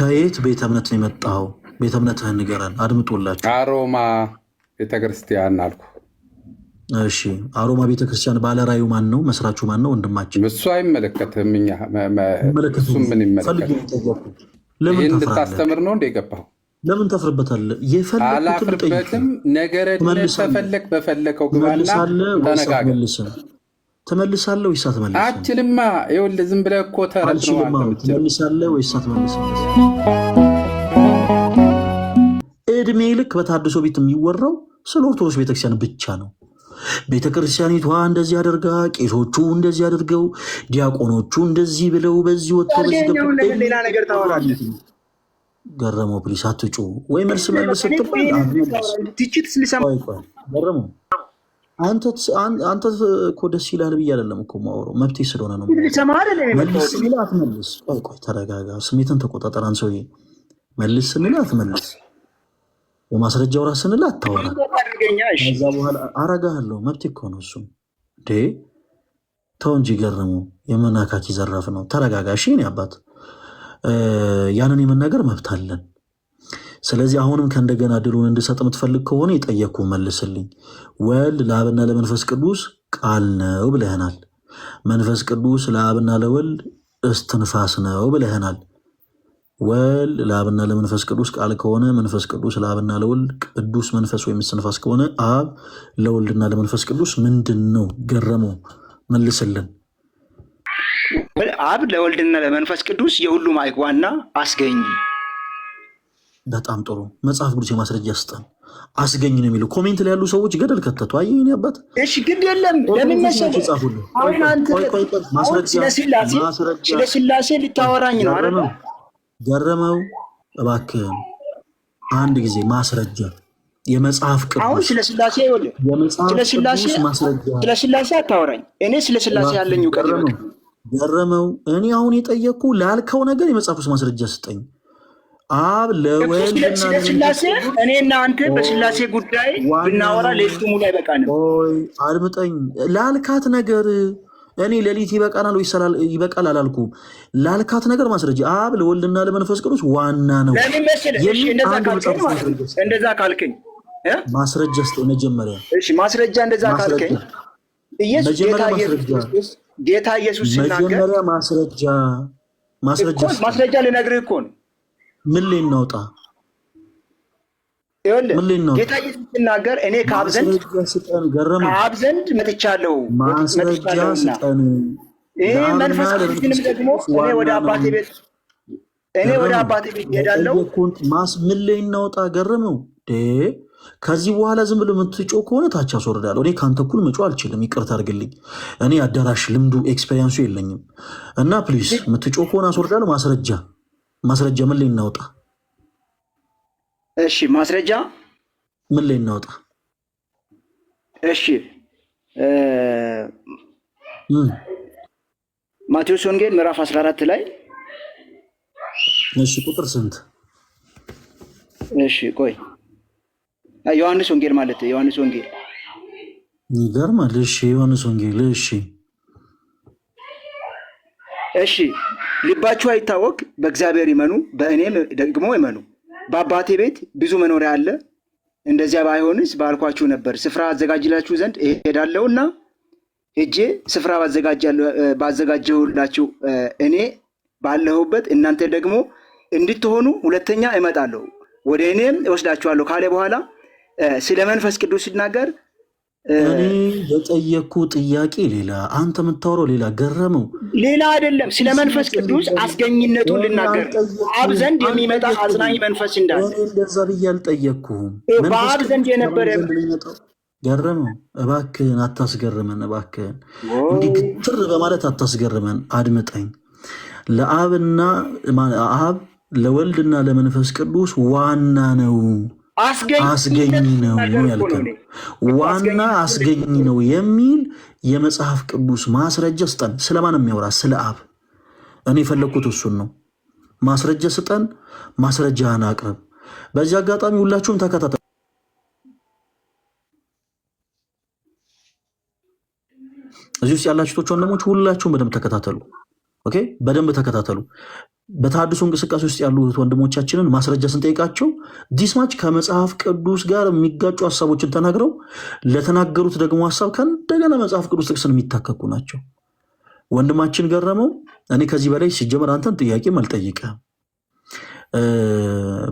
ከየት ቤተ እምነት ነው የመጣው? ቤተ እምነትህን ንገረን፣ አድምጦላችሁ። አሮማ ቤተክርስቲያን አልኩ። እሺ፣ አሮማ ቤተክርስቲያን ባለራዩ ማን ነው? መስራቹ ማን ነው? ወንድማችን። እሱ አይመለከትም። እሱ ምን ይመለከት? ይህን እንድታስተምር ነው እንደ የገባው። ለምን ታፍርበታለህ? አላፍርበትም። ነገረ ድነት ተፈለግ በፈለከው ግባና ተነጋገር። ትመልሳለህ ወይስ አትመልስም? አችልማ ይኸውልህ፣ ዝም ብለህ እኮ ተረት ነው። ትመልሳለህ ወይስ አትመልስም? እድሜ ልክ በታድሶ ቤት የሚወራው ስለ ኦርቶዶክስ ቤተክርስቲያን ብቻ ነው። ቤተክርስቲያኒቷ እንደዚህ አድርጋ፣ ቄሶቹ እንደዚህ አድርገው፣ ዲያቆኖቹ እንደዚህ ብለው፣ በዚህ ወጥተው ሌላ ነገር ታወራለህ። ገረመው ፕሊስ አትጩ። ወይ መልስ መልስ ስትባል ገረመው አንተ እኮ ደስ ይላል ብዬ አይደለም እኮ የማወራው፣ መብቴ ስለሆነ ነው። መልስ ስንል አትመልስ። ቆይ ተረጋጋ፣ ስሜትን ተቆጣጠር። አንድ ሰውዬ መልስ ስንል አትመልስ፣ በማስረጃው ራስ ስንል አታወራ። ከዛ በኋላ አረጋለሁ፣ መብቴ እኮ ነው እሱም። ተው እንጂ ገረመው፣ የመናካኪ ዘራፍ ነው። ተረጋጋ እሺ። እኔ አባት ያንን የመናገር መብት አለን። ስለዚህ አሁንም ከእንደገና ድሉን እንድሰጥ የምትፈልግ ከሆነ የጠየኩ መልስልኝ። ወልድ ለአብና ለመንፈስ ቅዱስ ቃል ነው ብለህናል። መንፈስ ቅዱስ ለአብና ለወልድ እስትንፋስ ነው ብለህናል። ወልድ ለአብና ለመንፈስ ቅዱስ ቃል ከሆነ መንፈስ ቅዱስ ለአብና ለወልድ ቅዱስ መንፈስ ወይም እስትንፋስ ከሆነ አብ ለወልድና ለመንፈስ ቅዱስ ምንድን ነው? ገረመው መልስልን። አብ ለወልድና ለመንፈስ ቅዱስ የሁሉም ዋና አስገኝ። በጣም ጥሩ። መጽሐፍ ቅዱስ የማስረጃ ስጠን። አስገኝ ነው የሚለው ኮሜንት ላይ ያሉ ሰዎች ገደል ከተቱ። አይ እኔ አባት እሺ፣ ግድ የለም። ለምን መሰለህ አሁን አንተ ስለ ስላሴ ልታወራኝ ነው አይደል? ገረመው እባክህን አንድ ጊዜ ማስረጃ የመጽሐፍ ቅዱስ አሁን ስለ ስላሴ ይወልህ ስለ ስላሴ አታወራኝ። እኔ ስለ ስላሴ ያለኝ እውቀት ይበቃ። ገረመው እኔ አሁን የጠየቅኩ ላልከው ነገር የመጽሐፍ ቅዱስ ማስረጃ ስጠኝ። አብ ለወልድና ስላሴ እኔና አንተ በስላሴ ጉዳይ ብናወራ ሌሊቱ ሙሉ አይበቃንም። አድምጠኝ። ላልካት ነገር እኔ ሌሊት ይበቃናል ወይ ይበቃል አላልኩም። ላልካት ነገር ማስረጃ አብ ለወልድና ለመንፈስ ቅዱስ ዋና ነው። ለምን መሰለህ? እንደዛ ካልከኝ ማስረጃ ስጠኝ መጀመሪያ። እሺ ማስረጃ እንደዛ ካልከኝ ጌታ ኢየሱስ ሲናገር መጀመሪያ ማስረጃ ልነግርህ እኮ ነው። ምን ላይ እናውጣ? ጌታ ኢየሱስ ሲናገር እኔ ከአብ ዘንድ መጥቻለሁ። ማስረጃ ስጠን። መንፈስ ቅዱስንም ደግሞ እኔ ወደ አባቴ ቤት እሄዳለሁ። ምን ላይ እናውጣ? ገረመው ከዚህ በኋላ ዝም ብሎ የምትጮህ ከሆነ ታች አስወርዳለሁ። እኔ ከአንተ እኩል መጮህ አልችልም፣ ይቅርታ አድርግልኝ። እኔ አዳራሽ ልምዱ ኤክስፔሪንሱ የለኝም እና ፕሊዝ የምትጮህ ከሆነ አስወርዳለሁ። ማስረጃ ምን ላይ እናውጣ? እሺ ማስረጃ ምን ላይ እናውጣ? እሺ ማቴዎስ ወንጌል ምዕራፍ 14 ላይ እሺ ቁጥር ስንት? እሺ ቆይ ዮሐንስ ወንጌል ማለት ዮሐንስ ወንጌል ይገርማል። እሺ ዮሐንስ ወንጌል እሺ ልባችሁ አይታወክ፣ በእግዚአብሔር ይመኑ፣ በእኔም ደግሞ ይመኑ። በአባቴ ቤት ብዙ መኖሪያ አለ። እንደዚያ ባይሆንስ ባልኳችሁ ነበር። ስፍራ አዘጋጅላችሁ ዘንድ እሄዳለሁና ሄጄ ስፍራ ባዘጋጀሁላችሁ እኔ ባለሁበት እናንተ ደግሞ እንድትሆኑ ሁለተኛ እመጣለሁ፣ ወደ እኔም እወስዳችኋለሁ ካለ በኋላ ስለ መንፈስ ቅዱስ ሲናገር እኔ የጠየቅኩ ጥያቄ ሌላ፣ አንተ የምታወራው ሌላ። ገረመው ሌላ አይደለም። ስለ መንፈስ ቅዱስ አስገኝነቱን ልናገር። አብ ዘንድ የሚመጣ አጽናኝ መንፈስ እንዳለ እንደዛ ብዬ አልጠየቅኩህም። በአብ ዘንድ የነበረ ገረመው እባክህን አታስገርመን፣ እባክህን እንዲህ ግትር በማለት አታስገርመን። አድምጠኝ። አብ ለወልድና ለመንፈስ ቅዱስ ዋና ነው፣ አስገኝ ነው ያልከን። ዋና አስገኝ ነው የሚል የመጽሐፍ ቅዱስ ማስረጃ ስጠን። ስለማን የሚያወራ? ስለ አብ። እኔ የፈለግኩት እሱን ነው። ማስረጃ ስጠን፣ ማስረጃህን አቅርብ። በዚህ አጋጣሚ ሁላችሁም ተከታተሉ። እዚህ ውስጥ ያላችሁ ወንድሞች ሁላችሁም በደንብ ተከታተሉ። ኦኬ፣ በደንብ ተከታተሉ። በተሐድሶ እንቅስቃሴ ውስጥ ያሉ ወንድሞቻችንን ማስረጃ ስንጠይቃቸው ዲስማች ከመጽሐፍ ቅዱስ ጋር የሚጋጩ ሀሳቦችን ተናግረው ለተናገሩት ደግሞ ሀሳብ ከእንደገና መጽሐፍ ቅዱስ ጥቅስን የሚታከኩ ናቸው። ወንድማችን ገረመው፣ እኔ ከዚህ በላይ ሲጀመር አንተን ጥያቄም አልጠይቅህም።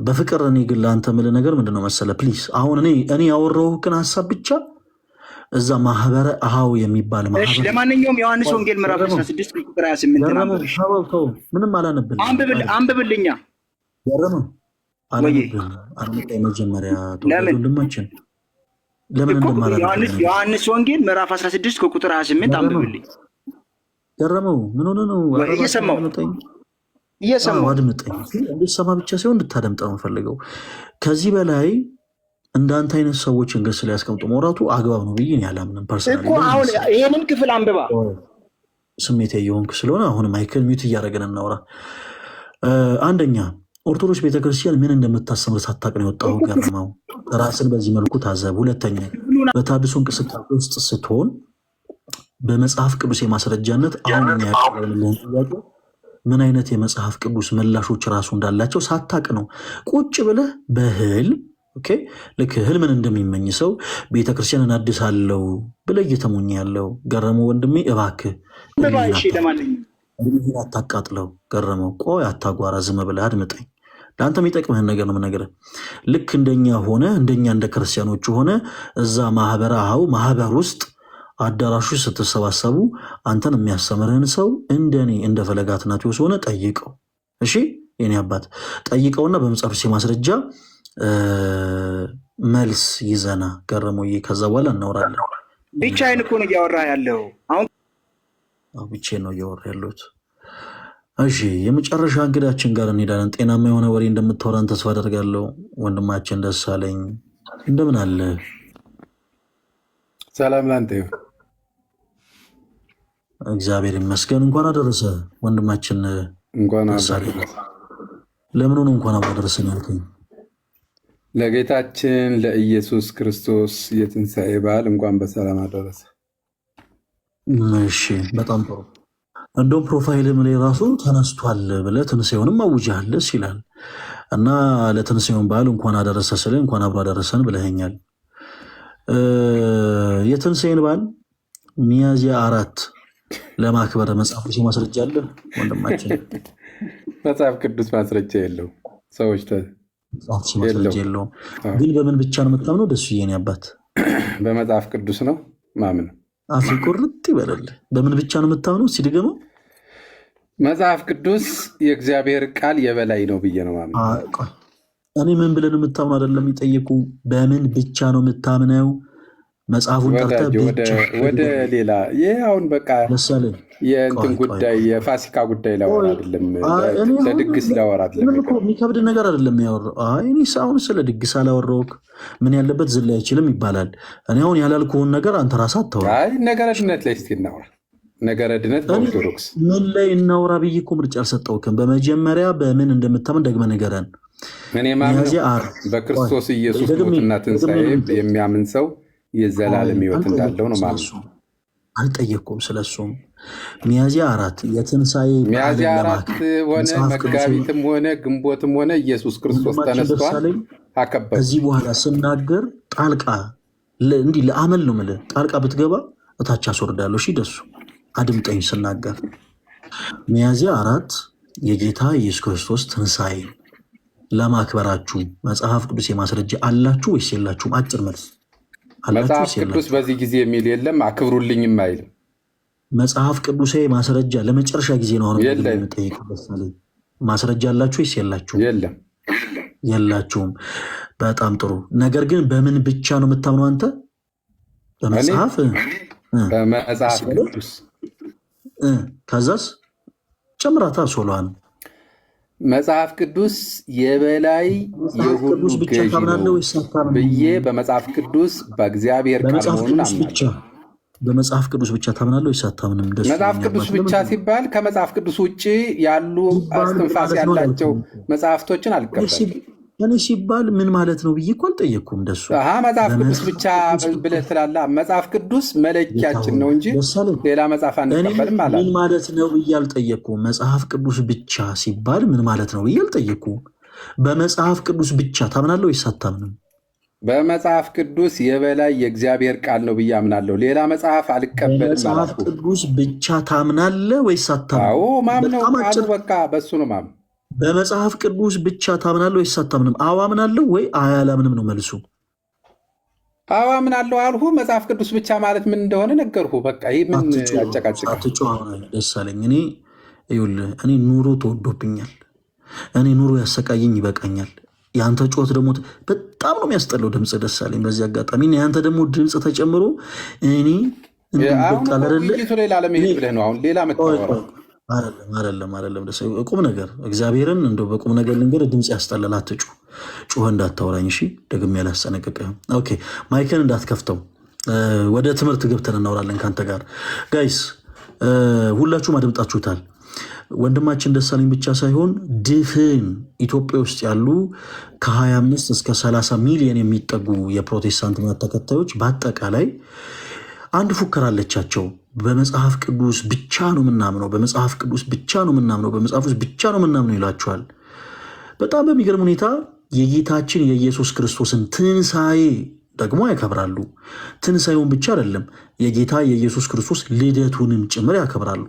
በፍቅር እኔ ግን ለአንተ የምልህ ነገር ምንድነው መሰለህ? ፕሊዝ አሁን እኔ ያወራሁህን ሀሳብ ብቻ እዛ ማህበረ አሃው የሚባል ማህበር። ለማንኛውም ዮሐንስ ወንጌል ምዕራፍ 16 ቁጥር 28 ምንም አላነብልህ፣ አንብብልኛ። ገረመው መጀመሪያ ወንድማችን ለምን እንደማላነብ ዮሐንስ ወንጌል ምዕራፍ 16 ከቁጥር 28 አንብብልኝ። ገረመው ምን ሆነ ነው? እየሰማሁ አድምጠኝ። እንድትሰማ ብቻ ሳይሆን እንድታደምጠው ነው የምፈልገው። ከዚህ በላይ እንዳንተ አይነት ሰዎችን ገስ ላይ ያስቀምጡ መውራቱ አግባብ ነው ብዬ አላምንም። ፐርሰናሊ እኮ አሁን ይሄንን ክፍል አንብባ። ስሜት የሆንክ ስለሆነ አሁን ማይክል ሚዩት እያደረገን እናውራ። አንደኛ ኦርቶዶክስ ቤተክርስቲያን ምን እንደምታስተምር ሳታውቅ ነው የወጣው። ገረመው ራስን በዚህ መልኩ ታዘብ። ሁለተኛ በተሐድሶ እንቅስቃሴ ውስጥ ስትሆን በመጽሐፍ ቅዱስ የማስረጃነት አሁን ያቀረብልን ጥያቄ ምን አይነት የመጽሐፍ ቅዱስ ምላሾች ራሱ እንዳላቸው ሳታውቅ ነው ቁጭ ብለህ በህልም ልክ ህልምን እንደሚመኝ ሰው ቤተክርስቲያንን አድሳለሁ ብለህ እየተሞኘ ያለው። ገረመው ወንድሜ እባክህ አታቃጥለው። ገረመው ቆይ አታጓራ፣ ዝም ብለህ አድምጠኝ። ለአንተ የሚጠቅምህን ነገር ነው የምነግርህ። ልክ እንደኛ እንደ ክርስቲያኖቹ ሆነ እዛ ማህበር ውስጥ አዳራሹ ስትሰባሰቡ አንተን የሚያስተምርህን ሰው እንደኔ እንደ ፈለገ አትናቴዎስ ሆነ ጠይቀው። እሺ የኔ አባት ጠይቀውና በመጽሐፍ ማስረጃ መልስ ይዘና። ገረመውዬ ከዛ በኋላ እናወራለን። ብቻዬን እኮ ነው እያወራ ያለው አሁን። ብቻዬን ነው እያወራ ያለሁት። እሺ የመጨረሻ እንግዳችን ጋር እንሄዳለን። ጤናማ የሆነ ወሬ እንደምታወራን ተስፋ አደርጋለሁ። ወንድማችን ደሳለኝ እንደምን አለ? ሰላም ላንተ ይሁን። እግዚአብሔር ይመስገን። እንኳን አደረሰ ወንድማችን። እንኳን ደሳለኝ ለምን ሆነ እንኳን አደረሰን ያልከኝ? ለጌታችን ለኢየሱስ ክርስቶስ የትንሣኤ በዓል እንኳን በሰላም አደረሰ። እሺ በጣም ጥሩ። እንደውም ፕሮፋይልም ላይ ራሱ ተነስቷል ብለህ ትንሣኤውንም አውጃለስ ይላል እና ለትንሣኤውን በዓል እንኳን አደረሰ ስለ እንኳን አብሮ አደረሰን ብለኸኛል። የትንሣኤን በዓል ሚያዝያ 4 ለማክበር መጽሐፍ ቅዱስ ማስረጃ አለ ወንድማችን? መጽሐፍ ቅዱስ ማስረጃ የለውም። ሰዎች ማስረጃ የለውም። ግን በምን ብቻ ነው የምታምነው? ደሱ የኔ አባት በመጽሐፍ ቅዱስ ነው ማምን። አፍ ቁርጥ ይበላል። በምን ብቻ ነው የምታምነው? ሲድገመው መጽሐፍ ቅዱስ የእግዚአብሔር ቃል የበላይ ነው ብዬ ነው ማምን። እኔ ምን ብለን የምታምነው አይደለም የጠየቁ። በምን ብቻ ነው የምታምነው? መጽሐፉን ወደ ሌላ ይህ አሁን በቃ የእንትን ጉዳይ የፋሲካ ጉዳይ ላወራ አይደለም፣ ለድግስ ላወራ አይደለም። የሚከብድ ነገር አይደለም ያወራው። እኔ አሁን ስለ ድግስ አላወራሁም። ምን ያለበት ዝላ አይችልም ይባላል። እኔ አሁን ያላልኩህን ነገር አንተ ራስህ አታውራ። ነገረ ድነት ላይ እስኪ እናውራ። ነገረ ድነት በኦርቶዶክስ ምን ላይ እናውራ ብዬ እኮ ምርጫ አልሰጠሁህም። በመጀመሪያ በምን እንደምታምን ደግመህ ንገረን። እኔ ማምነው በክርስቶስ ኢየሱስ ሞትና ትንሣኤ የሚያምን ሰው የዘላለም ሕይወት እንዳለው ነው ማለት ነው። አልጠየቅኩም ስለሱም። ሚያዝያ 4 የትንሣኤ ሚያዝያ 4 ሆነ መጋቢትም ሆነ ግንቦትም ሆነ ኢየሱስ ክርስቶስ ተነስቷል፣ አከበረ። ከዚህ በኋላ ስናገር ጣልቃ እንዲህ ለአመል ነው የምልህ። ጣልቃ ብትገባ እታች አስወርዳለሁ። እሺ ደሱ አድምጠኝ ስናገር። ሚያዝያ 4 የጌታ ኢየሱስ ክርስቶስ ትንሣኤ ለማክበራችሁ መጽሐፍ ቅዱስ የማስረጃ አላችሁ ወይስ የላችሁም? አጭር መልስ። መጽሐፍ ቅዱስ በዚህ ጊዜ የሚል የለም፣ አክብሩልኝም አይልም። መጽሐፍ ቅዱሳዊ ማስረጃ ለመጨረሻ ጊዜ ነው አሁን የምጠይቅበት። ማስረጃ አላችሁ ወይስ የላችሁም? የለም፣ የላችሁም። በጣም ጥሩ። ነገር ግን በምን ብቻ ነው የምታምነው አንተ? በመጽሐፍ ቅዱስ። ከዛስ ጨምራታ ሶሏን መጽሐፍ ቅዱስ የበላይ የሁሉ ገዢ ነው ብዬ በመጽሐፍ ቅዱስ በእግዚአብሔር ቃል መሆኑን አምናለሁ። በመጽሐፍ ቅዱስ ብቻ ታምናለህ ወይስ አታምንም? መጽሐፍ ቅዱስ ብቻ ሲባል ከመጽሐፍ ቅዱስ ውጭ ያሉ እስትንፋስ ያላቸው መጽሐፍቶችን አልቀበልም። እኔ ሲባል ምን ማለት ነው ብዬ እኮ አልጠየቅኩም። እንደሱ መጽሐፍ ቅዱስ ብቻ ብለህ ትላለህ። መጽሐፍ ቅዱስ መለኪያችን ነው እንጂ ሌላ መጽሐፍ አንቀበልም ማለት ምን ማለት ነው ብዬ አልጠየቅኩም። መጽሐፍ ቅዱስ ብቻ ሲባል ምን ማለት ነው ብዬ አልጠየቅኩም። በመጽሐፍ ቅዱስ ብቻ ታምናለህ ወይስ አታምንም? በመጽሐፍ ቅዱስ የበላይ የእግዚአብሔር ቃል ነው ብዬ አምናለሁ። ሌላ መጽሐፍ አልቀበልም። በመጽሐፍ ቅዱስ ብቻ ታምናለህ ወይስ አታምንም? ማምነው ቃሉ በቃ በሱ ነው ማምነው። በመጽሐፍ ቅዱስ ብቻ ታምናለህ ወይስ አታምንም? አዎ አምናለሁ ወይ አያላምንም ነው መልሱ። አዎ አምናለሁ አልሁ። መጽሐፍ ቅዱስ ብቻ ማለት ምን እንደሆነ ነገርሁ። በቃ ይህ ምን ያጨቃጭቃል? ደስ አለኝ። እኔ ኑሮ ተወዶብኛል። እኔ ኑሮ ያሰቃየኝ ይበቃኛል። የአንተ ጩኸት ደግሞ በጣም ነው የሚያስጠላው። ድምፅ ደስ አለኝ። በዚህ አጋጣሚ የአንተ ደግሞ ድምፅ ተጨምሮ እኔ ሌላ ለመሄድ ብለህ ነው አሁን ሌላ መታወራ አይደለም ደስ ቁም ነገር እግዚአብሔርን እንደው በቁም ነገር ልንገር፣ ድምፅ ያስጠላል። አትጩ ጩኸ እንዳታወራኝ እሺ። ደግሜ ያላስጠነቅቅህም። ኦኬ ማይክን እንዳትከፍተው። ወደ ትምህርት ገብተን እናወራለን ከአንተ ጋር ጋይስ። ሁላችሁም አድምጣችሁታል። ወንድማችን ደሳለኝ ብቻ ሳይሆን ድፍን ኢትዮጵያ ውስጥ ያሉ ከ25 እስከ 30 ሚሊዮን የሚጠጉ የፕሮቴስታንት እምነት ተከታዮች በአጠቃላይ አንድ ፉከራ አለቻቸው። በመጽሐፍ ቅዱስ ብቻ ነው የምናምነው፣ በመጽሐፍ ቅዱስ ብቻ ነው የምናምነው፣ በመጽሐፍ ቅዱስ ብቻ ነው የምናምነው ይላቸዋል። በጣም በሚገርም ሁኔታ የጌታችን የኢየሱስ ክርስቶስን ትንሣኤ ደግሞ ያከብራሉ። ትንሣኤውን ብቻ አይደለም፣ የጌታ የኢየሱስ ክርስቶስ ልደቱንም ጭምር ያከብራሉ።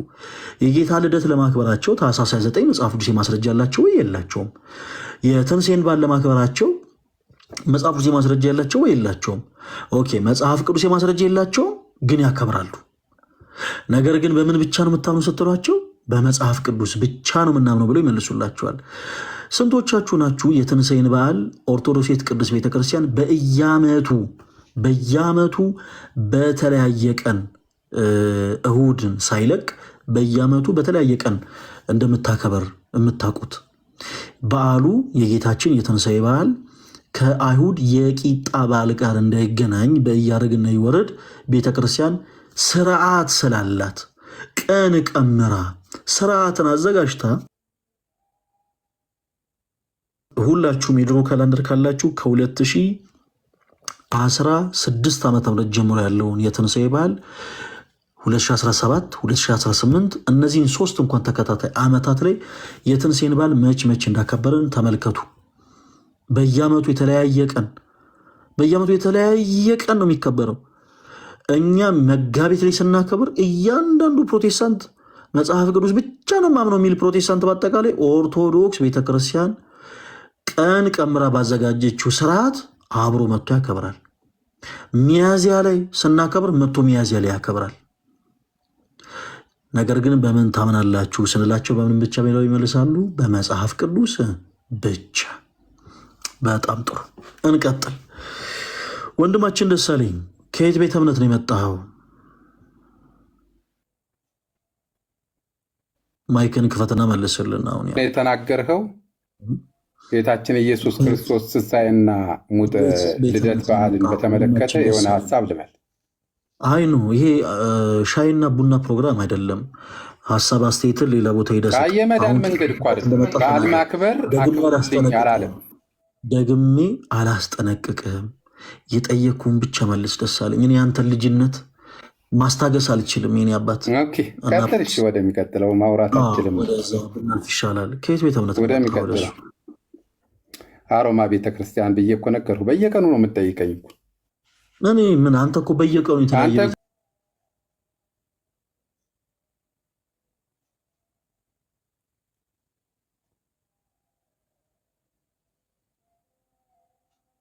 የጌታ ልደት ለማክበራቸው ታኅሳስ 29 መጽሐፍ ቅዱስ ማስረጃ ያላቸው ወይ የላቸውም? የትንሣኤን በዓል ለማክበራቸው መጽሐፍ ቅዱስ ማስረጃ ያላቸው ወይ የላቸውም? ኦኬ መጽሐፍ ቅዱስ ማስረጃ የላቸውም፣ ግን ያከብራሉ። ነገር ግን በምን ብቻ ነው የምታምኑ ስትሏቸው በመጽሐፍ ቅዱስ ብቻ ነው የምናምነው ብለው ይመልሱላቸዋል። ስንቶቻችሁ ናችሁ የትንሣኤን በዓል ኦርቶዶክስ ቅድስት ቤተክርስቲያን በየዓመቱ በተለያየ ቀን እሁድን ሳይለቅ በየዓመቱ በተለያየ ቀን እንደምታከበር የምታውቁት? በዓሉ የጌታችን የትንሣኤ በዓል ከአይሁድ የቂጣ በዓል ጋር እንዳይገናኝ በእያደረግና ይወረድ ቤተክርስቲያን ስርዓት ስላላት ቀን ቀምራ ስርዓትን አዘጋጅታ ሁላችሁም የድሮ ካላንደር ካላችሁ ከ2016 ዓ.ም ጀምሮ ያለውን የትንሣኤ በዓል 2017፣ 2018 እነዚህን ሶስት እንኳን ተከታታይ ዓመታት ላይ የትንሣኤን በዓል መች እንዳከበርን ተመልከቱ። በየዓመቱ የተለያየ ቀን ነው የሚከበረው። እኛ መጋቢት ላይ ስናከብር እያንዳንዱ ፕሮቴስታንት መጽሐፍ ቅዱስ ብቻ ነው ማምነው የሚል ፕሮቴስታንት በአጠቃላይ ኦርቶዶክስ ቤተክርስቲያን ቀን ቀምራ ባዘጋጀችው ስርዓት አብሮ መጥቶ ያከብራል። ሚያዝያ ላይ ስናከብር መጥቶ ሚያዝያ ላይ ያከብራል። ነገር ግን በምን ታምናላችሁ ስንላቸው በምን ብቻ ብለው ይመልሳሉ? በመጽሐፍ ቅዱስ ብቻ። በጣም ጥሩ እንቀጥል። ወንድማችን ደሳለኝ ከየት ቤተ እምነት ነው የመጣኸው? ማይክን ክፈትና መልስልን። አሁን የተናገርኸው ጌታችን ኢየሱስ ክርስቶስ ትንሣኤና ሙት ልደት በዓልን በተመለከተ የሆነ ሀሳብ ልበል። አይ ነው ይሄ ሻይና ቡና ፕሮግራም አይደለም። ሀሳብ አስተያየትን ሌላ ቦታ ሄደህ የመዳን መንገድ እኮ አይደለም። በዓል ማክበር አላለም። ደግሜ አላስጠነቅቅህም። የጠየኩህን ብቻ መልስ ደሳለኝ። እኔ ያንተን ልጅነት ማስታገስ አልችልም። የኔ አባት ቀጥልሽ። ወደሚቀጥለው ማውራት አልችልም ይሻላል። ከየት ቤተ እምነት ወደሚቀጥለው አሮማ ቤተክርስቲያን ብዬ እኮ ነገርኩህ። በየቀኑ ነው የምትጠይቀኝ እኮ እኔ ምን አንተ እኮ በየቀኑ የተለያየ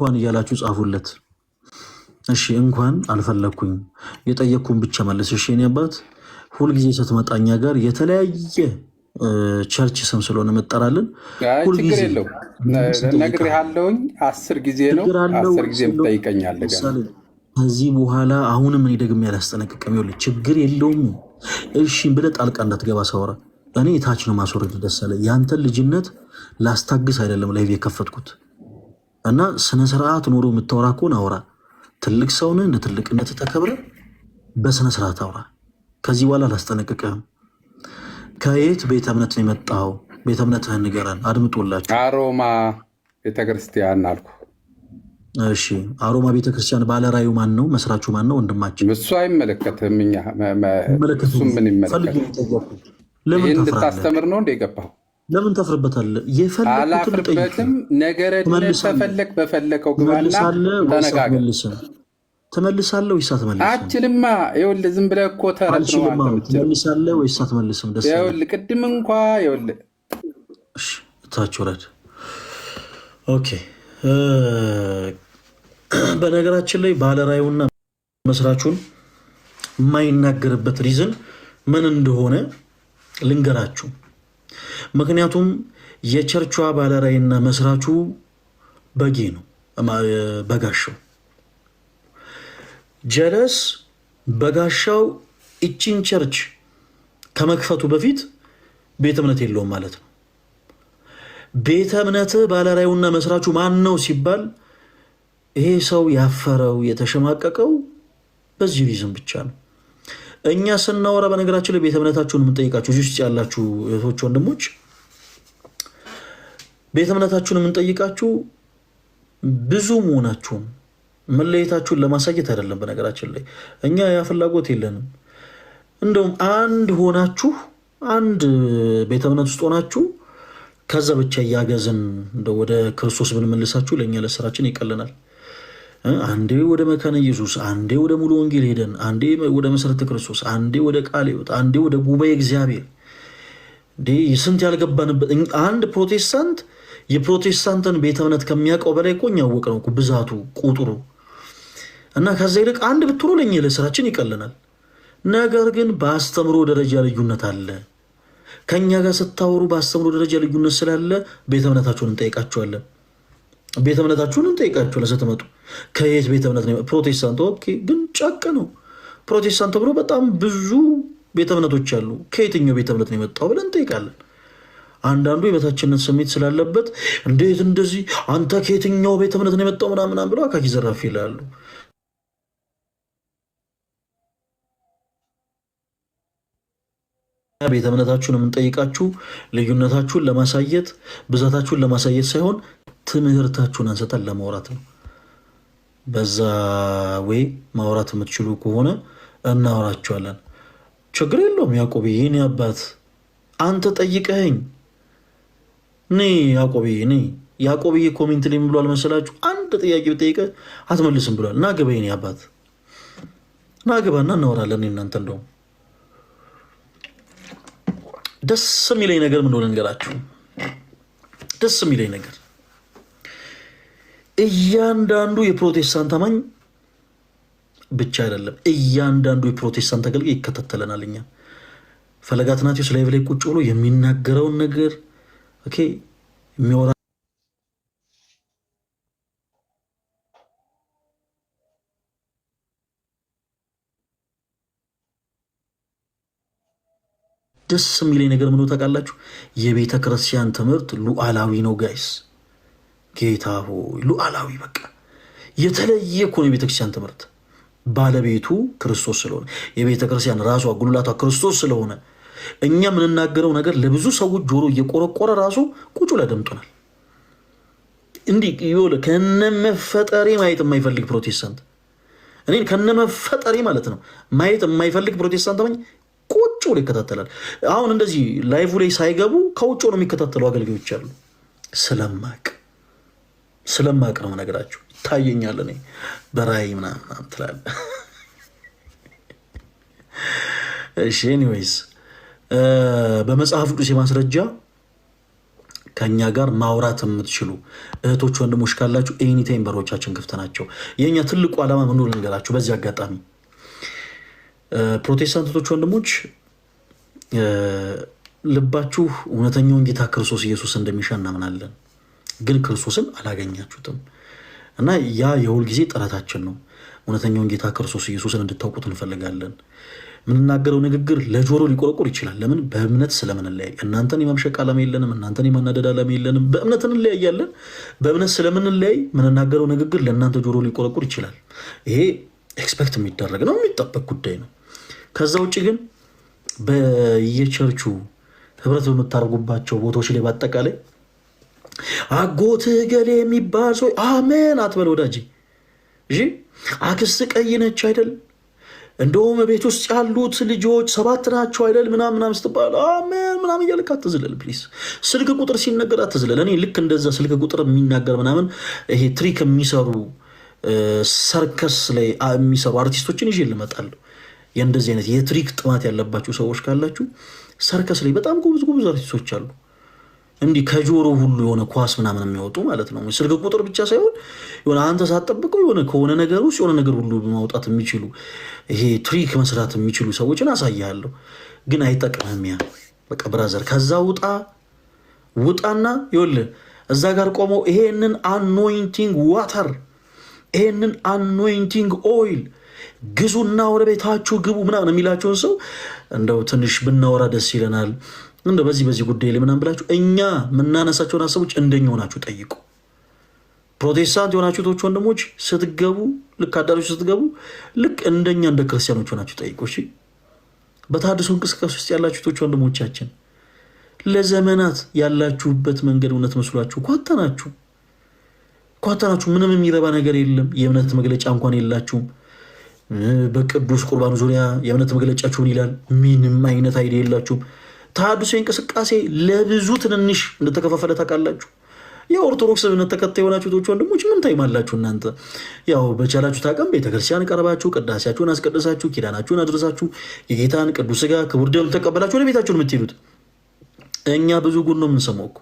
እንኳን እያላችሁ ጻፉለት። እሺ እንኳን አልፈለግኩኝ የጠየቅኩን ብቻ መልስ። እሺ የኔ አባት ሁልጊዜ ስትመጣኛ ጋር የተለያየ ቸርች ስም ስለሆነ መጠራልን ችግር የለው። ነግሬሃለሁኝ 10 ጊዜ ነው 10 ጊዜ ትጠይቀኛለህ። ከዚህ በኋላ አሁንም እኔ ደግሜ ያላስጠነቅቅም። ይኸውልህ ችግር የለውም እሺ ብለህ ጣልቃ እንዳትገባ ሳወራ እኔ የታች ነው ማስወረድ ደሳለኝ። ያንተን ልጅነት ላስታግስ አይደለም ላይ የከፈትኩት እና ስነስርዓት ኖሮ የምታወራ ከሆነ አውራ። ትልቅ ሰው ነህ፣ እንደ ትልቅነት ተከብረ በስነስርዓት አውራ። ከዚህ በኋላ አላስጠነቅቅህም። ከየት ቤተ እምነት ነው የመጣው? ቤተ እምነትህን ንገረን፣ አድምጦላቸው። አሮማ ቤተክርስቲያን አልኩ። እሺ አሮማ ቤተክርስቲያን ባለራዩ ማን ነው? መስራቹ ማን ነው? ወንድማችን እሱ አይመለከትም። እሱ ምን ይመለከት? ይህን እንድታስተምር ነው እንደ የገባው። ለምን ታፍርበታለህ? አላፍርበትም። ነገረ ድነት ተፈለግ በፈለከው ግባና ተነጋገር። ትመልሳለህ ወይስ አትመልስም? አችልማ ይኸውልህ፣ ዝም ብለህ እኮ ተረት ነው። ትመልሳለህ ወይስ አትመልስም? ደስ ይኸውልህ፣ ቅድም እንኳ ይኸውልህ፣ ታች ወረድ። ኦኬ። በነገራችን ላይ ባለራዩና መስራቹን የማይናገርበት ሪዝን ምን እንደሆነ ልንገራችሁ። ምክንያቱም የቸርቿ ባለራይና መስራቹ በጌ ነው፣ በጋሻው ጀለስ። በጋሻው እቺን ቸርች ከመክፈቱ በፊት ቤተ እምነት የለውም ማለት ነው። ቤተ እምነት ባለራዩና መስራቹ ማን ነው ሲባል ይሄ ሰው ያፈረው የተሸማቀቀው በዚህ ሪዝም ብቻ ነው። እኛ ስናወራ በነገራችን ላይ ቤተ እምነታችሁን የምንጠይቃችሁ እዚህ ውስጥ ያላችሁ እህቶች ወንድሞች፣ ቤተ እምነታችሁን የምንጠይቃችሁ ብዙ መሆናችሁን መለየታችሁን ለማሳየት አይደለም። በነገራችን ላይ እኛ ያ ፍላጎት የለንም። እንደውም አንድ ሆናችሁ አንድ ቤተ እምነት ውስጥ ሆናችሁ ከዛ ብቻ እያገዝን ወደ ክርስቶስ ብንመልሳችሁ ለእኛ ለስራችን ይቀልናል። አንዴ ወደ መካነ ኢየሱስ፣ አንዴ ወደ ሙሉ ወንጌል ሄደን፣ አንዴ ወደ መሰረተ ክርስቶስ፣ አንዴ ወደ ቃለ ሕይወት፣ አንዴ ወደ ጉባኤ እግዚአብሔር፣ ስንት ያልገባንበት። አንድ ፕሮቴስታንት የፕሮቴስታንትን ቤተ እምነት ከሚያውቀው በላይ እኮ እኛ ያወቅነው ብዛቱ ቁጥሩ። እና ከዛ ይልቅ አንድ ብትሆኑ ለእኛ ለስራችን ይቀልናል። ነገር ግን በአስተምሮ ደረጃ ልዩነት አለ። ከእኛ ጋር ስታወሩ በአስተምሮ ደረጃ ልዩነት ስላለ ቤተ እምነታችሁን እንጠይቃችኋለን። ቤተ እምነታችሁን እንጠይቃችኋለን ስትመጡ። ከየት ቤተ እምነት ነው? ፕሮቴስታንት። ኦኬ፣ ግን ጨቅ ነው ፕሮቴስታንት ብሎ በጣም ብዙ ቤተ እምነቶች አሉ። ከየትኛው ቤተ እምነት ነው የመጣው ብለን እንጠይቃለን። አንዳንዱ የበታችነት ስሜት ስላለበት እንዴት እንደዚህ አንተ ከየትኛው ቤተ እምነት ነው የመጣው ምናምን ብለው አካኪ ዘራፍ ይላሉ። ቤተ እምነታችሁን የምንጠይቃችሁ ልዩነታችሁን ለማሳየት ብዛታችሁን ለማሳየት ሳይሆን ትምህርታችሁን አንስተን ለማውራት ነው። በዛ ወይ ማውራት የምትችሉ ከሆነ እናወራችኋለን። ችግር የለውም። ያዕቆብዬ እኔ አባት አንተ ጠይቀኸኝ ያዕቆብዬ ኮሜንት ላይ ብሏል መሰላችሁ? አንድ ጥያቄ ብጠይቀህ አትመልስም ብሏል። ናግባ የኔ አባት ናግባና እናወራለን። እናንተ እንደውም ደስ የሚለኝ ነገር ምን እንደሆነ እንገራችሁ። ደስ የሚለኝ ነገር እያንዳንዱ የፕሮቴስታንት አማኝ ብቻ አይደለም፣ እያንዳንዱ የፕሮቴስታንት አገልጋይ ይከታተለናል። እኛ ፈለገ አትናቴዎስ ላይቭ ላይ ቁጭ ብሎ የሚናገረውን ነገር የሚወራ ደስ የሚለኝ ነገር ምን ታውቃላችሁ? የቤተ ክርስቲያን ትምህርት ሉዓላዊ ነው ጋይስ። ጌታ ሆይ ሉዓላዊ፣ በቃ የተለየ እኮ ነው የቤተ ክርስቲያን ትምህርት። ባለቤቱ ክርስቶስ ስለሆነ የቤተ ክርስቲያን ራሷ ጉልላቷ ክርስቶስ ስለሆነ እኛ የምንናገረው ነገር ለብዙ ሰዎች ጆሮ እየቆረቆረ ራሱ ቁጭ ላይ ደምጦናል። እንዲህ ከነመፈጠሬ ማየት የማይፈልግ ፕሮቴስታንት፣ እኔ ከነመፈጠሬ ማለት ነው ማየት የማይፈልግ ፕሮቴስታንት አማኝ ቁጭ ብሎ ይከታተላል። አሁን እንደዚህ ላይቭ ላይ ሳይገቡ ከውጭ ነው የሚከታተሉ አገልጋዮች አሉ። ስለማቅ ነው ነገራችሁ። ይታየኛል እኔ በራእይ ምናምን ትላለህ። እሺ ኤኒዌይስ በመጽሐፍ ቅዱስ የማስረጃ ከኛ ጋር ማውራት የምትችሉ እህቶች ወንድሞች ካላችሁ ኤኒታይም በሮቻችን ክፍት ናቸው። የእኛ ትልቁ ዓላማ ምን እንደሆነ ልንገራችሁ በዚህ አጋጣሚ። ፕሮቴስታንቶች ወንድሞች ልባችሁ እውነተኛውን ጌታ ክርስቶስ ኢየሱስ እንደሚሻ እናምናለን፣ ግን ክርስቶስን አላገኛችሁትም እና ያ የሁል ጊዜ ጥረታችን ነው። እውነተኛውን ጌታ ክርስቶስ ኢየሱስን እንድታውቁት እንፈልጋለን። የምንናገረው ንግግር ለጆሮ ሊቆረቆር ይችላል። ለምን? በእምነት ስለምንለያይ። እናንተን የመምሸቅ ዓላማ የለንም፣ እናንተን የማናደድ ዓላማ የለንም። በእምነት እንለያያለን። በእምነት ስለምንለያይ የምንናገረው ንግግር ለእናንተ ጆሮ ሊቆረቆር ይችላል። ይሄ ኤክስፔክት የሚደረግ ነው፣ የሚጠበቅ ጉዳይ ነው። ከዛ ውጭ ግን በየቸርቹ ህብረት በምታደርጉባቸው ቦታዎች ላይ በአጠቃላይ አጎትህ ገሌ የሚባል ሰው አሜን አትበል ወዳጅ። እሺ አክስት ቀይ ነች አይደል? እንደውም ቤት ውስጥ ያሉት ልጆች 7 ናቸው አይደል? ምናምን ስትባል አሜን ምናምን እያልክ አትዝለል ፕሊዝ። ስልክ ቁጥር ሲነገር አትዝለል። እኔ ልክ እንደዛ ስልክ ቁጥር የሚናገር ምናምን ይሄ ትሪክ የሚሰሩ ሰርከስ ላይ የሚሰሩ አርቲስቶችን ይዤ ልመጣለሁ። የእንደዚህ አይነት የትሪክ ጥማት ያለባችሁ ሰዎች ካላችሁ ሰርከስ ላይ በጣም ጎበዝ አርቲስቶች አሉ። እንዲህ ከጆሮ ሁሉ የሆነ ኳስ ምናምን የሚያወጡ ማለት ነው። ስልክ ቁጥር ብቻ ሳይሆን የሆነ አንተ ሳትጠብቀው የሆነ ከሆነ ነገር ውስጥ የሆነ ነገር ሁሉ ማውጣት የሚችሉ ይሄ ትሪክ መስራት የሚችሉ ሰዎችን አሳያለሁ። ግን አይጠቅምህም። ያ በቃ ብራዘር ከዛ ውጣና ይኸውልህ እዛ ጋር ቆመው ይሄንን አኖይንቲንግ ዋተር ይሄንን አኖይንቲንግ ኦይል ግዙና ወደ ቤታችሁ ግቡ ምናምን የሚላቸውን ሰው እንደው ትንሽ ብናወራ ደስ ይለናል። እንደው በዚህ ጉዳይ ላይ ምናምን ብላችሁ እኛ የምናነሳቸውን ሀሳቦች እንደኛ ሆናችሁ ጠይቁ። ፕሮቴስታንት የሆናችሁ ቶች ወንድሞች ስትገቡ ልክ አዳሮች ስትገቡ ልክ እንደኛ እንደ ክርስቲያኖች ሆናችሁ ጠይቁ። እሺ በተሐድሶ እንቅስቃሴ ውስጥ ያላችሁ ቶች ወንድሞቻችን ለዘመናት ያላችሁበት መንገድ እውነት መስሏችሁ ኳተናችሁ። ምንም የሚረባ ነገር የለም። የእምነት መግለጫ እንኳን የላችሁም። በቅዱስ ቁርባኑ ዙሪያ የእምነት መግለጫችሁን ይላል። ምንም አይነት አይዲያ የላችሁም። ተሐድሶ እንቅስቃሴ ለብዙ ትንንሽ እንደተከፋፈለ ታውቃላችሁ። የኦርቶዶክስ እምነት ተከታይ የሆናችሁ ቶች ወንድሞች ምን ታይማላችሁ እናንተ? ያው በቻላችሁ ታቀም ቤተክርስቲያን ቀርባችሁ ቅዳሴያችሁን አስቀድሳችሁ ኪዳናችሁን አድርሳችሁ የጌታን ቅዱስ ሥጋ ክቡር ደም ተቀበላችሁ ወደ ቤታችሁን የምትሄዱት። እኛ ብዙ ጉድ ነው የምንሰማው እኮ።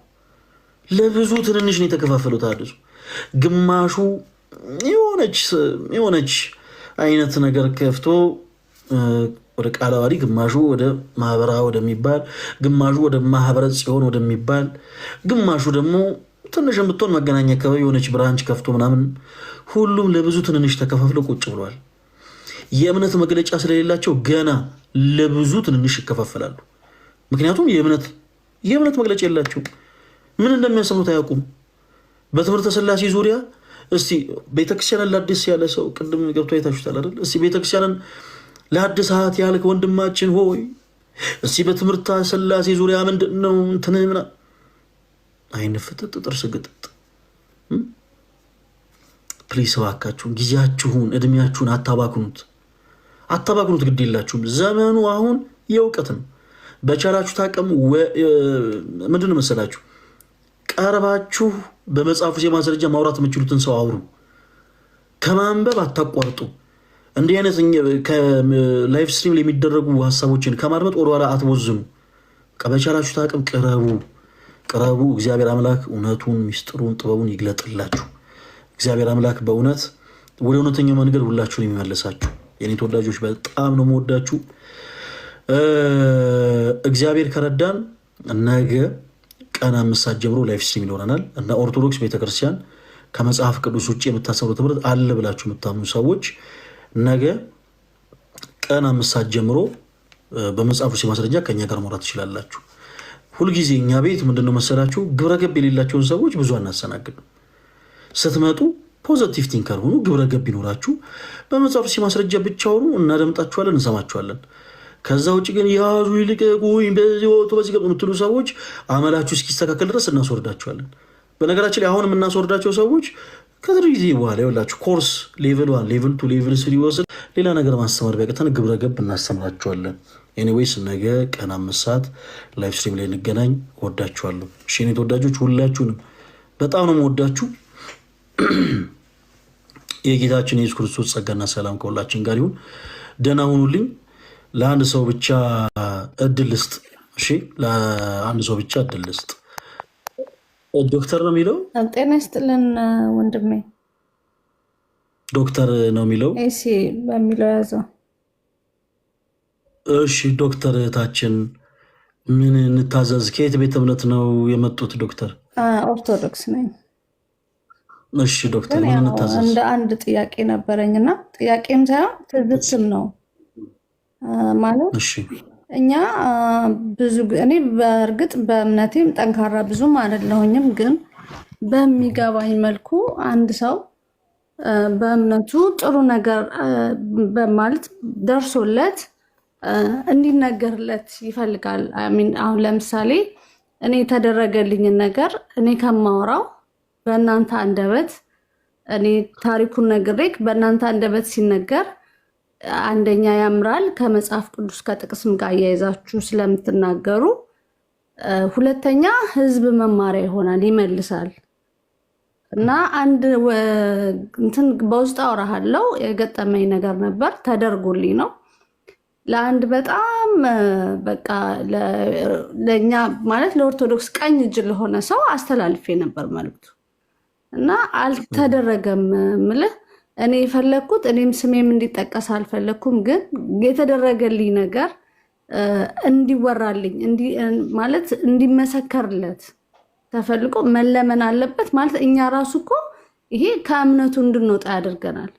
ለብዙ ትንንሽ ነው የተከፋፈለው ተሐድሶ። ግማሹ የሆነች አይነት ነገር ከፍቶ ወደ ቃለ ዓዋዲ፣ ግማሹ ወደ ማህበራ ወደሚባል፣ ግማሹ ወደ ማህበረ ጽዮን ወደሚባል፣ ግማሹ ደግሞ ትንሽ የምትሆን መገናኛ አካባቢ የሆነች ብራንች ከፍቶ ምናምን፣ ሁሉም ለብዙ ትንንሽ ተከፋፍለው ቁጭ ብለዋል። የእምነት መግለጫ ስለሌላቸው ገና ለብዙ ትንንሽ ይከፋፈላሉ። ምክንያቱም የእምነት መግለጫ የላቸው። ምን እንደሚያሰሙት አያውቁም። በትምህርተ ሥላሴ ዙሪያ እስቲ ቤተክርስቲያንን ለአዲስ ያለ ሰው ቅድም ገብቶ አይታችሁታል አይደል? እስቲ ቤተክርስቲያንን ለአዲሳት ያልክ ወንድማችን ሆይ እስቲ በትምህርተ ሥላሴ ዙሪያ ምንድን ነው እንትን ምና አይን ፍጥጥ ጥርስ ግጥጥ። ፕሊስ እባካችሁን ጊዜያችሁን እድሜያችሁን አታባክኑት። ግድ የላችሁም። ዘመኑ አሁን የእውቀት ነው። በቻላችሁ ታቀሙ። ምንድን ነው መሰላችሁ ቀርባችሁ በመጽሐፉ የማስረጃ ማውራት የምችሉትን ሰው አውሩ። ከማንበብ አታቋርጡ። እንዲህ አይነት ከላይፍ ስትሪም ላይ የሚደረጉ ሀሳቦችን ከማድመጥ ወደኋላ አትቦዝኑ። በቻላችሁ ታቅም ቅረቡ። እግዚአብሔር አምላክ እውነቱን ሚስጥሩን ጥበቡን ይግለጥላችሁ። እግዚአብሔር አምላክ በእውነት ወደ እውነተኛው መንገድ ሁላችሁን የሚመለሳችሁ። የኔ ተወዳጆች በጣም ነው የምወዳችሁ። እግዚአብሔር ከረዳን ነገ ቀን 5 ሰዓት ጀምሮ ላይፍ ስትሪም ይኖረናል እና ኦርቶዶክስ ቤተክርስቲያን ከመጽሐፍ ቅዱስ ውጭ የምታሰሩ ትምህርት አለ ብላችሁ የምታምኑ ሰዎች ነገ ቀን 5 ሰዓት ጀምሮ በመጽሐፍ ውስጥ ማስረጃ ከኛ ጋር ማውራት ትችላላችሁ። ሁልጊዜ እኛ ቤት ምንድነው መሰላችሁ ግብረገብ የሌላቸውን ሰዎች ብዙ አናስተናግድም። ስትመጡ ፖዘቲቭ ቲንከር ሁኑ፣ ግብረገብ ይኖራችሁ። በመጽሐፍ ውስጥ ማስረጃ ብቻ ሁኑ፣ እናደምጣችኋለን፣ እንሰማችኋለን። ከዛ ውጭ ግን ያዙ ይልቀቁኝ በዚህ ወጡ በዚህ ገብ የምትሉ ሰዎች አመላችሁ እስኪስተካከል ድረስ እናስወርዳችኋለን። በነገራችን ላይ አሁን የምናስወርዳቸው ሰዎች ከትር ጊዜ በኋላ ይኸውላችሁ ኮርስ ሌቭል 1 ሌቭል 2 ሌቭል 3 ወስድ ሌላ ነገር ማስተማር ቢያቅተን ግብረገብ እናስተምራችኋለን። ኤኒዌይስ ነገ ቀን 5 ሰዓት ላይቭ ስትሪም ላይ እንገናኝ። ወዳችኋለሁ። እሺ የኔ ተወዳጆች ሁላችሁንም በጣም ነው የምወዳችሁ። የጌታችን የኢየሱስ ክርስቶስ ጸጋና ሰላም ከሁላችን ጋር ይሁን። ደህና ሁኑልኝ። ለአንድ ሰው ብቻ እድል ልስጥ። እሺ ለአንድ ሰው ብቻ እድል ልስጥ። ዶክተር ነው የሚለው። ጤና ይስጥልን ወንድሜ። ዶክተር ነው የሚለው። እሺ በሚለው ያዘው። እሺ ዶክተር እህታችን ምን እንታዘዝ? ከየት ቤተ እምነት ነው የመጡት ዶክተር? ኦርቶዶክስ ነኝ። እሺ ዶክተር ምን እንታዘዝ? እንደ አንድ ጥያቄ ነበረኝና ጥያቄም ሳይሆን ትዝትም ነው ማለት እኛ ብዙ እኔ በእርግጥ በእምነቴም ጠንካራ ብዙም አይደለሁኝም፣ ግን በሚገባኝ መልኩ አንድ ሰው በእምነቱ ጥሩ ነገር በማለት ደርሶለት እንዲነገርለት ይፈልጋል። አሁን ለምሳሌ እኔ የተደረገልኝን ነገር እኔ ከማወራው በእናንተ አንደበት እኔ ታሪኩን ነግሬክ በእናንተ አንደበት ሲነገር አንደኛ ያምራል ከመጽሐፍ ቅዱስ ከጥቅስም ጋር አያይዛችሁ ስለምትናገሩ፣ ሁለተኛ ህዝብ መማሪያ ይሆናል ይመልሳል። እና አንድ እንትን በውስጥ አወራሃለሁ የገጠመኝ ነገር ነበር ተደርጎልኝ ነው። ለአንድ በጣም በቃ ለኛ ማለት ለኦርቶዶክስ ቀኝ እጅ ለሆነ ሰው አስተላልፌ ነበር መልዕክቱ እና አልተደረገም። ምልህ እኔ የፈለግኩት እኔም ስሜም እንዲጠቀስ አልፈለግኩም፣ ግን የተደረገልኝ ነገር እንዲወራልኝ ማለት እንዲመሰከርለት ተፈልጎ መለመን አለበት። ማለት እኛ ራሱ እኮ ይሄ ከእምነቱ እንድንወጣ ያደርገናል።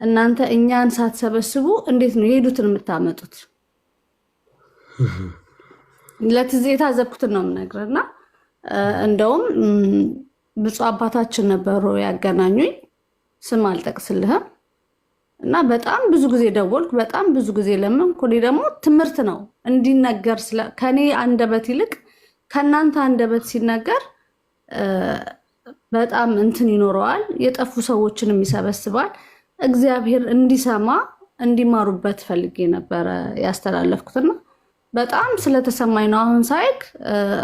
እናንተ እኛን ሳትሰበስቡ እንዴት ነው የሄዱትን የምታመጡት? ለትዝ የታዘብኩትን ነው የምነግርህና እንደውም ብፁዕ አባታችን ነበሩ ያገናኙኝ፣ ስም አልጠቅስልህም። እና በጣም ብዙ ጊዜ ደወልኩ፣ በጣም ብዙ ጊዜ ለመንኩ። እኔ ደግሞ ትምህርት ነው እንዲነገር ከኔ አንደበት ይልቅ ከእናንተ አንደበት ሲነገር በጣም እንትን ይኖረዋል፣ የጠፉ ሰዎችንም ይሰበስባል። እግዚአብሔር እንዲሰማ እንዲማሩበት ፈልጌ ነበረ ያስተላለፍኩትና በጣም ስለተሰማኝ ነው። አሁን ሳይክ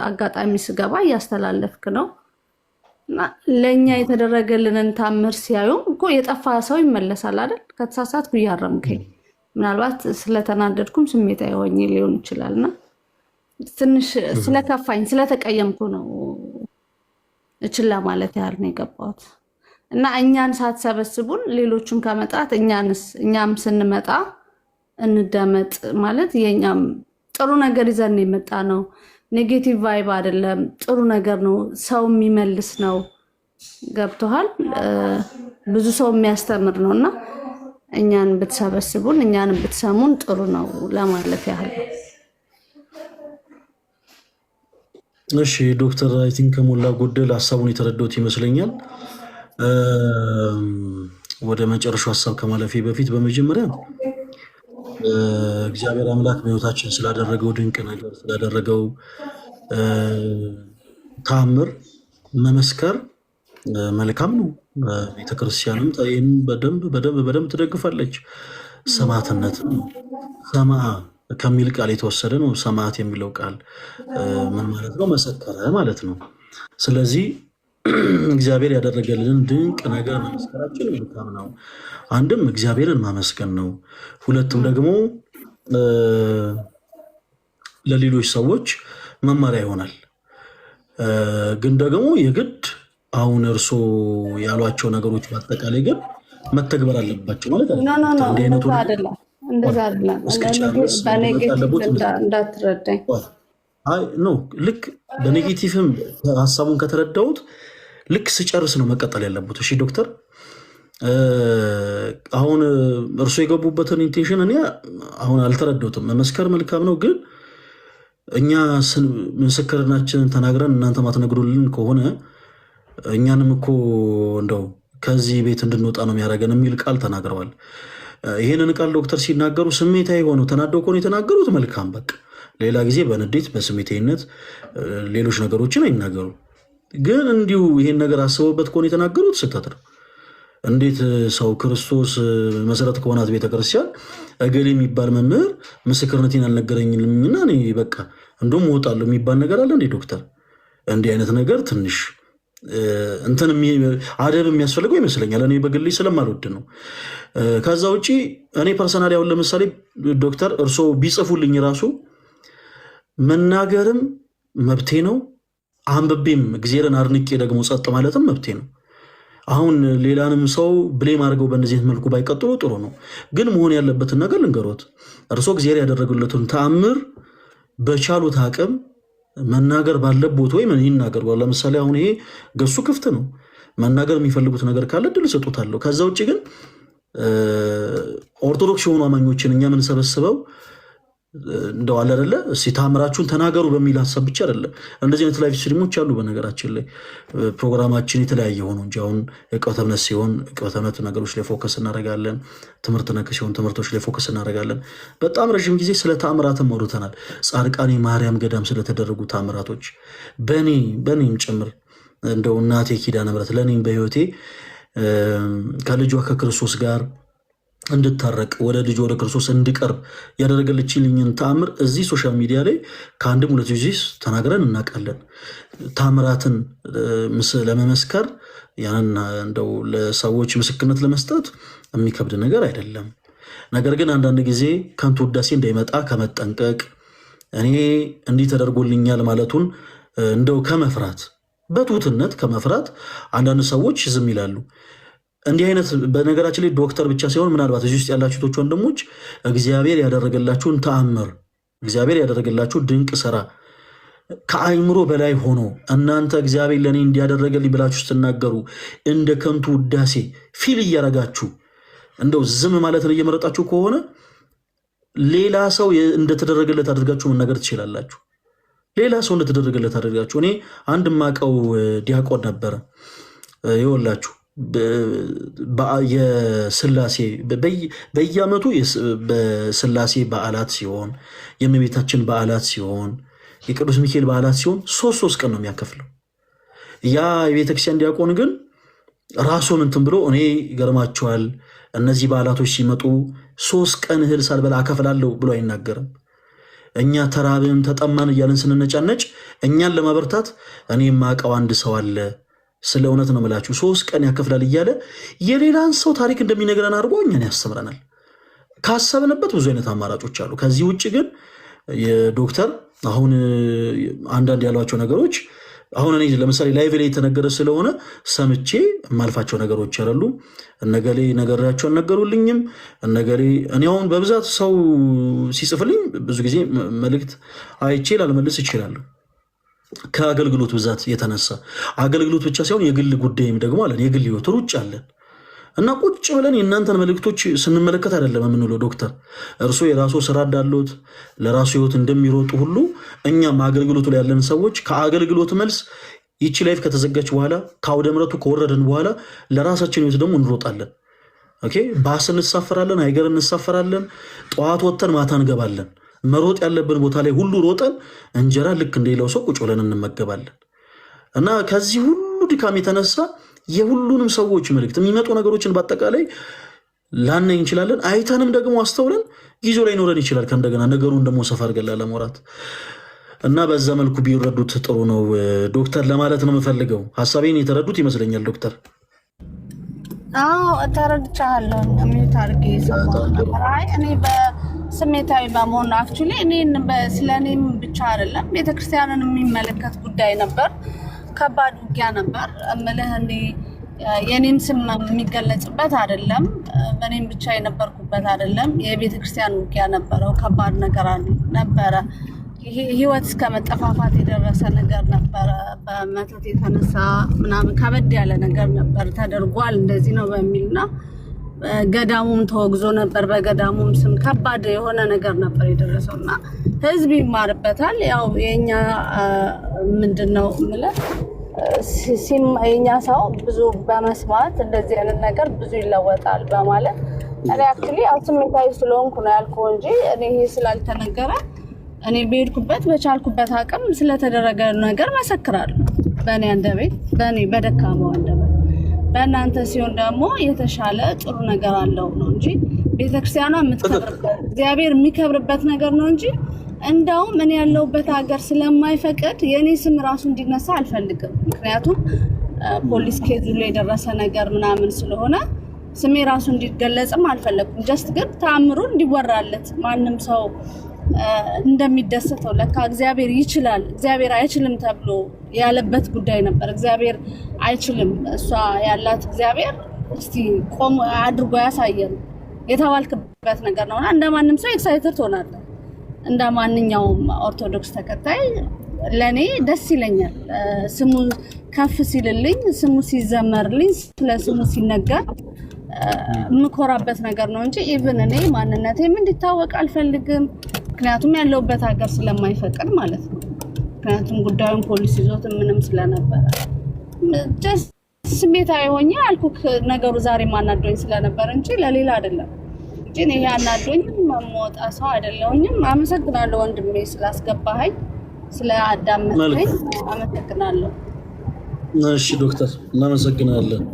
አጋጣሚ ስገባ እያስተላለፍክ ነው። ለእኛ የተደረገልንን ታምር ሲያዩ እኮ የጠፋ ሰው ይመለሳል አይደል? ከተሳሳትኩ እያረምከኝ፣ ምናልባት ስለተናደድኩም ስሜታዊ ሆኜ ሊሆን ይችላልና ትንሽ ስለከፋኝ ስለተቀየምኩ ነው እችላ ማለት ያህል ነው የገባሁት። እና እኛን ሳትሰበስቡን ሌሎቹን ከመጣት እኛም ስንመጣ እንደመጥ ማለት የኛም ጥሩ ነገር ይዘን የመጣ ነው። ኔጌቲቭ ቫይብ አይደለም፣ ጥሩ ነገር ነው። ሰው የሚመልስ ነው። ገብቶሃል? ብዙ ሰው የሚያስተምር ነው። እና እኛን ብትሰበስቡን እኛን ብትሰሙን ጥሩ ነው ለማለት ያህል። እሺ ዶክተር አይ ቲንክ ከሞላ ጎደል ሀሳቡን የተረዳሁት ይመስለኛል። ወደ መጨረሻው ሀሳብ ከማለፌ በፊት በመጀመሪያ እግዚአብሔር አምላክ በሕይወታችን ስላደረገው ድንቅ ነገር ስላደረገው ተአምር መመስከር መልካም ነው። ቤተክርስቲያንም ይህን በደንብ ትደግፋለች። ሰማዕትነት ነው። ሰማዕ ከሚል ቃል የተወሰደ ነው። ሰማዕት የሚለው ቃል ምን ማለት ነው? መሰከረ ማለት ነው። ስለዚህ እግዚአብሔር ያደረገልን ድንቅ ነገር መመስከራችን መልካም ነው። አንድም እግዚአብሔርን ማመስገን ነው። ሁለቱም ደግሞ ለሌሎች ሰዎች መማሪያ ይሆናል። ግን ደግሞ የግድ አሁን እርሶ ያሏቸው ነገሮች በአጠቃላይ ግን መተግበር አለባቸው ማለት አይደለም። እንዳትረዳኝ ልክ በኔጌቲቭም ሀሳቡን ከተረዳሁት ልክ ስጨርስ ነው መቀጠል ያለበት። እሺ ዶክተር፣ አሁን እርሶ የገቡበትን ኢንቴንሽን እኔ አሁን አልተረዳሁትም። መመስከር መልካም ነው፣ ግን እኛ ምስክርናችንን ተናግረን እናንተ ማትነግሩልን ከሆነ እኛንም እኮ እንደው ከዚህ ቤት እንድንወጣ ነው የሚያደርገን የሚል ቃል ተናግረዋል። ይህንን ቃል ዶክተር ሲናገሩ ስሜታዊ ሆነው ተናደው ከሆነ የተናገሩት መልካም፣ በቃ ሌላ ጊዜ በንዴት በስሜታዊነት ሌሎች ነገሮችን አይናገሩ። ግን እንዲሁ ይሄን ነገር አስበውበት ከሆነ የተናገሩት ስህተት ነው። እንዴት ሰው ክርስቶስ መሰረት ከሆናት ቤተክርስቲያን እገሌ የሚባል መምህር ምስክርነቴን አልነገረኝምና እኔ በቃ እንደውም እወጣለሁ የሚባል ነገር አለ እንዴ ዶክተር? እንዲህ አይነት ነገር ትንሽ እንትን አደብ የሚያስፈልገው ይመስለኛል። እኔ በግሌ ስለማልወድ ነው። ከዛ ውጭ እኔ ፐርሰናሊ አሁን ለምሳሌ ዶክተር እርስዎ ቢጽፉልኝ ራሱ መናገርም መብቴ ነው፣ አንብቤም እግዚአብሔርን አድንቄ ደግሞ ጸጥ ማለትም መብቴ ነው። አሁን ሌላንም ሰው ብሌም አድርገው በእነዚህ መልኩ ባይቀጥሉ ጥሩ ነው። ግን መሆን ያለበትን ነገር ልንገሮት። እርስዎ እግዚአብሔር ያደረጉለትን ተአምር በቻሉት አቅም መናገር ባለቦት ወይ ይናገሩ። ለምሳሌ አሁን ይሄ ገሱ ክፍት ነው። መናገር የሚፈልጉት ነገር ካለ እድል እሰጡታለሁ። ከዛ ውጭ ግን ኦርቶዶክስ የሆኑ አማኞችን እኛ የምንሰበስበው እንደው አለ አይደለ እስቲ ታምራችሁን ተናገሩ በሚል ሐሳብ ብቻ አይደለም። እንደዚህ አይነት ላይቭ ስትሪሞች አሉ። በነገራችን ላይ ፕሮግራማችን የተለያየ ሆኖ እንጂ አሁን ዕቅበተ እምነት ሲሆን ዕቅበተ እምነት ነገሮች ላይ ፎከስ እናደርጋለን። ትምህርት ነክ ሲሆን ትምህርቶች ላይ ፎከስ እናደርጋለን። በጣም ረዥም ጊዜ ስለ ታምራትም አውርተናል። ጻድቃኔ ማርያም ገዳም ስለተደረጉ ታምራቶች በእኔም ጭምር እንደው እናቴ ኪዳነ ምሕረት ለእኔም በህይወቴ ከልጇ ከክርስቶስ ጋር እንድታረቅ ወደ ልጅ ወደ ክርስቶስ እንድቀርብ ያደረገችልኝን ተአምር እዚህ ሶሻል ሚዲያ ላይ ከአንድም ሁለት ጊዜ ተናግረን እናውቃለን። ታምራትን ለመመስከር ያንን እንደው ለሰዎች ምስክርነት ለመስጠት የሚከብድ ነገር አይደለም። ነገር ግን አንዳንድ ጊዜ ከንቱ ውዳሴ እንዳይመጣ ከመጠንቀቅ እኔ እንዲህ ተደርጎልኛል ማለቱን እንደው ከመፍራት በትሁትነት ከመፍራት አንዳንድ ሰዎች ዝም ይላሉ። እንዲህ አይነት በነገራችን ላይ ዶክተር ብቻ ሳይሆን ምናልባት እዚህ ውስጥ ያላችሁ ወንድሞች እግዚአብሔር ያደረገላችሁን ተአምር እግዚአብሔር ያደረገላችሁ ድንቅ ስራ ከአይምሮ በላይ ሆኖ እናንተ እግዚአብሔር ለእኔ እንዲያደረገልኝ ብላችሁ ስትናገሩ እንደ ከንቱ ውዳሴ ፊል እያረጋችሁ እንደው ዝም ማለትን እየመረጣችሁ ከሆነ ሌላ ሰው እንደተደረገለት አድርጋችሁ መናገር ትችላላችሁ። ሌላ ሰው እንደተደረገለት አድርጋችሁ እኔ አንድ ማቀው ዲያቆን ነበረ ይወላችሁ የስላሴ በየዓመቱ በስላሴ በዓላት ሲሆን የእመቤታችን በዓላት ሲሆን የቅዱስ ሚካኤል በዓላት ሲሆን ሶስት ቀን ነው የሚያከፍለው። ያ የቤተክርስቲያን ዲያቆን ግን ራሱን እንትን ብሎ እኔ ይገርማቸዋል እነዚህ በዓላቶች ሲመጡ 3 ቀን እህል ሳልበላ አከፍላለሁ ብሎ አይናገርም። እኛ ተራብን ተጠማን እያለን ስንነጫነጭ እኛን ለማበርታት እኔ የማውቀው አንድ ሰው አለ ስለ እውነት ነው የምላችሁ 3 ቀን ያከፍላል እያለ የሌላን ሰው ታሪክ እንደሚነግረን አድርጎ እኛን ያስተምረናል። ካሰብንበት ብዙ አይነት አማራጮች አሉ። ከዚህ ውጭ ግን የዶክተር አሁን አንዳንድ ያሏቸው ነገሮች አሁን እኔ ለምሳሌ ላይቭ ላይ የተነገረ ስለሆነ ሰምቼ የማልፋቸው ነገሮች አይደሉ። እነገሌ ነገራቸውን ነገሩልኝም እነገሌ እኔ አሁን በብዛት ሰው ሲጽፍልኝ ብዙ ጊዜ መልእክት አይቼ ላልመልስ እችላለሁ። ከአገልግሎት ብዛት የተነሳ አገልግሎት ብቻ ሳይሆን የግል ጉዳይም ደግሞ አለን፣ የግል ህይወት ሩጭ አለን እና ቁጭ ብለን የእናንተን መልእክቶች ስንመለከት አይደለም የምንውለው። ዶክተር እርሱ የራሱ ስራ እንዳሉት ለራሱ ህይወት እንደሚሮጡ ሁሉ እኛም አገልግሎቱ ላይ ያለን ሰዎች ከአገልግሎት መልስ ይቺ ላይፍ ከተዘጋች በኋላ ከአውደ ምሕረቱ ከወረድን በኋላ ለራሳችን ህይወት ደግሞ እንሮጣለን። ኦኬ ባስ እንሳፈራለን፣ አይገር እንሳፈራለን፣ ጠዋት ወጥተን ማታ እንገባለን። መሮጥ ያለብን ቦታ ላይ ሁሉ ሮጠን እንጀራ ልክ እንደሌላው ሰው ቁጭ ብለን እንመገባለን። እና ከዚህ ሁሉ ድካም የተነሳ የሁሉንም ሰዎች መልእክት የሚመጡ ነገሮችን በአጠቃላይ ላናይ እንችላለን። አይተንም ደግሞ አስተውለን ጊዜው ላይ ኖረን ይችላል ከእንደገና ነገሩን ደግሞ ሰፋ አድርገን ለማውራት እና በዛ መልኩ ቢረዱት ጥሩ ነው ዶክተር ለማለት ነው የምፈልገው። ሐሳቤን የተረዱት ይመስለኛል ዶክተር። አዎ ተረድቻለሁ። ሚዩት አድርጌ አይ እኔ በስሜታዊ በመሆን አክቹሊ እኔን ስለኔም ብቻ አይደለም ቤተክርስቲያንን የሚመለከት ጉዳይ ነበር። ከባድ ውጊያ ነበር እምልህ እኔ የኔም ስም የሚገለጽበት አይደለም፣ በኔም ብቻ የነበርኩበት አይደለም። የቤተክርስቲያን ውጊያ ነበረው። ከባድ ነገር ነበረ። ህይወት እስከ መጠፋፋት የደረሰ ነገር ነበረ። በመተት የተነሳ ምናምን ከበድ ያለ ነገር ነበር ተደርጓል እንደዚህ ነው በሚልና ገዳሙም ተወግዞ ነበር። በገዳሙም ስም ከባድ የሆነ ነገር ነበር የደረሰውና ህዝብ ይማርበታል። ያው የኛ ምንድነው ማለት የኛ ሰው ብዙ በመስማት እንደዚህ አይነት ነገር ብዙ ይለወጣል በማለት እኔ አክቹሊ ስሜታዊ ስለሆንኩ ነው ያልኩህ እንጂ እኔ ይሄ ስላልተነገረ እኔ በሄድኩበት በቻልኩበት አቅም ስለተደረገ ነገር መሰክራለሁ። በእኔ አንደበት በእኔ በደካማው አንደበት በእናንተ ሲሆን ደግሞ የተሻለ ጥሩ ነገር አለው ነው እንጂ ቤተክርስቲያኗ የምትከብርበት እግዚአብሔር የሚከብርበት ነገር ነው እንጂ እንደውም እኔ ያለሁበት ሀገር ስለማይፈቅድ የኔ ስም ራሱ እንዲነሳ አልፈልግም። ምክንያቱም ፖሊስ ኬዙ ላይ የደረሰ ነገር ምናምን ስለሆነ ስሜ ራሱ እንዲገለጽም አልፈለኩም። ጀስት ግን ተአምሩ እንዲወራለት ማንም ሰው እንደሚደሰተው ለካ እግዚአብሔር ይችላል እግዚአብሔር አይችልም ተብሎ ያለበት ጉዳይ ነበር። እግዚአብሔር አይችልም እሷ ያላት እግዚአብሔር እስቲ ቆም አድርጎ ያሳየን የተባልክበት ነገር ነውና እንደማንም ሰው ኤክሳይትድ ትሆናለህ። እንደማንኛውም ኦርቶዶክስ ተከታይ ለኔ ደስ ይለኛል ስሙ ከፍ ሲልልኝ ስሙ ሲዘመርልኝ ስለስሙ ሲነገር ምኮራበት ነገር ነው እንጂ ኢቭን እኔ ማንነቴም እንዲታወቅ አልፈልግም። ምክንያቱም ያለውበት ሀገር ስለማይፈቅድ ማለት ነው። ምክንያቱም ጉዳዩን ፖሊስ ይዞት ምንም ስለነበረ ስሜታዊ ሆኜ አልኩክ ነገሩ ዛሬ ማናዶኝ ስለነበር እንጂ ለሌላ አይደለም። እንጂ እኔ ያናዶኝ መሞጣ ሰው አይደለሁኝም። አመሰግናለሁ ወንድሜ ስላስገባኸኝ ስለአዳመጥከኝ አመሰግናለሁ። እሺ ዶክተር እናመሰግናለን።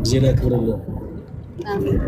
ዜና ክብረለ አሜን።